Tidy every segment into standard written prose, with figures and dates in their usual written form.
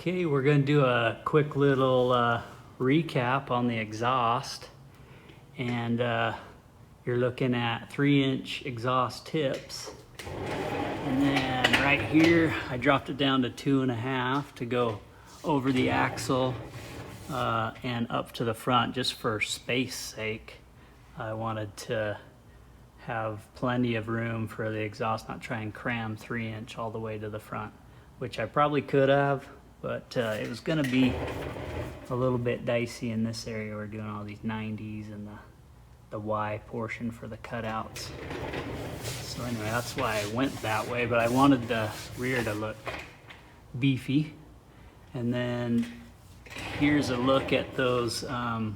Okay, we're going to do a quick little recap on the exhaust, and you're looking at 3-inch exhaust tips, and then right here I dropped it down to 2.5 to go over the axle and up to the front just for space sake. I wanted to have plenty of room for the exhaust, not try and cram 3-inch all the way to the front, which I probably could have, but it was going to be a little bit dicey in this area. We're doing all these 90s and the Y portion for the cutouts. So anyway, that's why I went that way, but I wanted the rear to look beefy. And then here's a look at those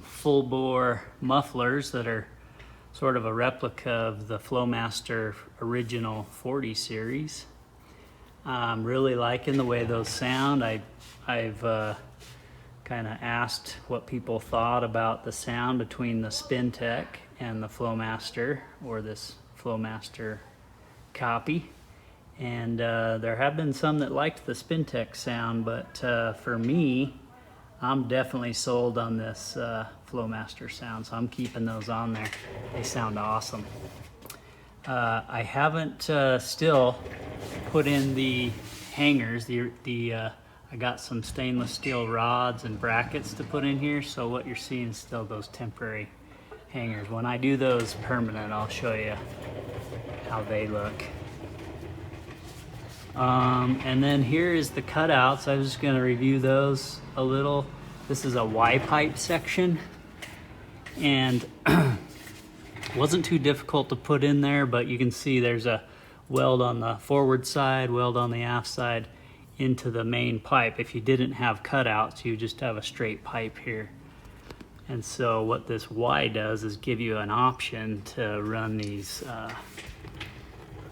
full bore mufflers that are sort of a replica of the Flowmaster original 40 series. I'm really liking the way those sound. I've kind of asked what people thought about the sound between the Fitech and the Flowmaster, or this Flowmaster copy. And there have been some that liked the Fitech sound, but for me, I'm definitely sold on this Flowmaster sound, so I'm keeping those on there. They sound awesome. I haven't still put in the hangers. I got some stainless steel rods and brackets to put in here, so what you're seeing is still those temporary hangers. When I do those permanent, I'll show you how they look. And then here is the cutouts. I was just going to review those a little. This is a Y pipe section, and wasn't too difficult to put in there, but you can see there's a weld on the forward side, weld on the aft side into the main pipe. If you didn't have cutouts, you just have a straight pipe here. And so what this Y does is give you an option to run these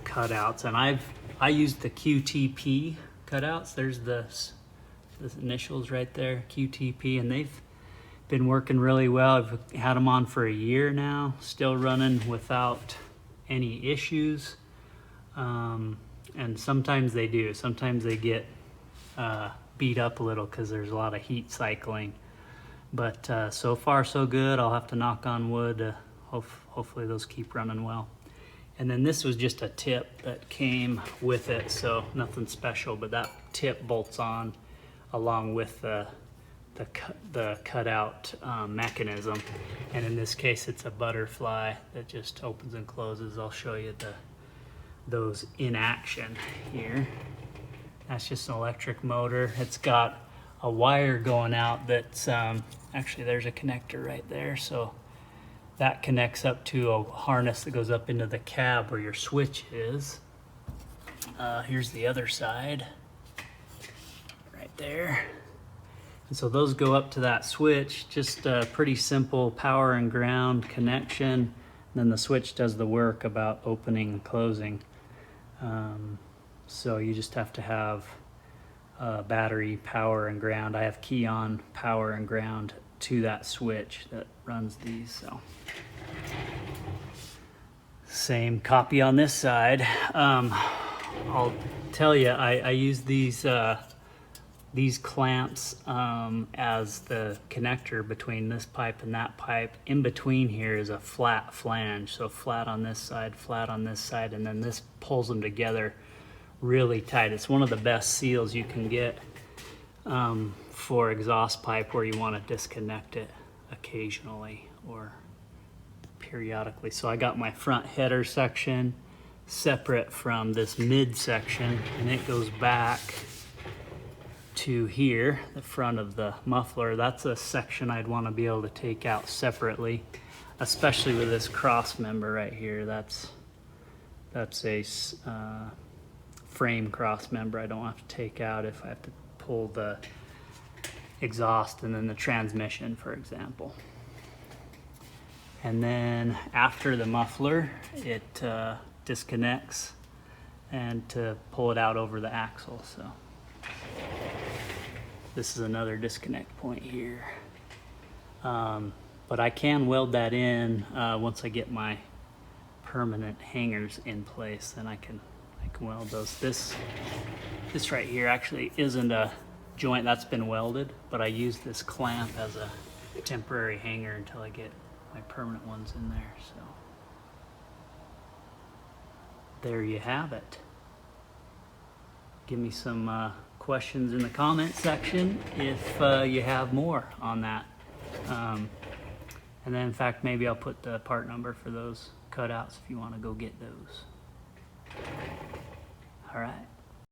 cutouts. And I used the QTP cutouts. There's the the initials right there, QTP, and they've been working really well. I've had them on for a year now, still running without any issues. And sometimes they do. Sometimes they get beat up a little because there's a lot of heat cycling. But so far so good. I'll have to knock on wood. Hopefully those keep running well. And then this was just a tip that came with it, so nothing special, but that tip bolts on along with the cutout mechanism. And in this case, it's a butterfly that just opens and closes. I'll show you those in action here. That's just an electric motor. It's got a wire going out that's, actually there's a connector right there. So that connects up to a harness that goes up into the cab where your switch is. Here's the other side, right there. And so those go up to that switch, just a pretty simple power and ground connection. And then the switch does the work about opening and closing. So you just have to have battery, power, and ground. I have key on power and ground to that switch that runs these. So same copy on this side. I'll tell you, I use these clamps as the connector between this pipe and that pipe. In between here is a flat flange, so flat on this side, flat on this side, and then this pulls them together really tight. It's one of the best seals you can get for exhaust pipe where you want to disconnect it occasionally or periodically. So I got my front header section separate from this mid section, and it goes back to here, the front of the muffler. That's a section I'd want to be able to take out separately, especially with this cross member right here. That's a frame cross member I don't have to take out if I have to pull the exhaust and then the transmission, for example. And then after the muffler, it disconnects and to pull it out over the axle. So this is another disconnect point here. But I can weld that in once I get my permanent hangers in place, then I can weld those. This right here actually isn't a joint that's been welded, but I use this clamp as a temporary hanger until I get my permanent ones in there. So there you have it. Give me some questions in the comment section if you have more on that. And then in fact, maybe I'll put the part number for those cutouts if you want to go get those. All right.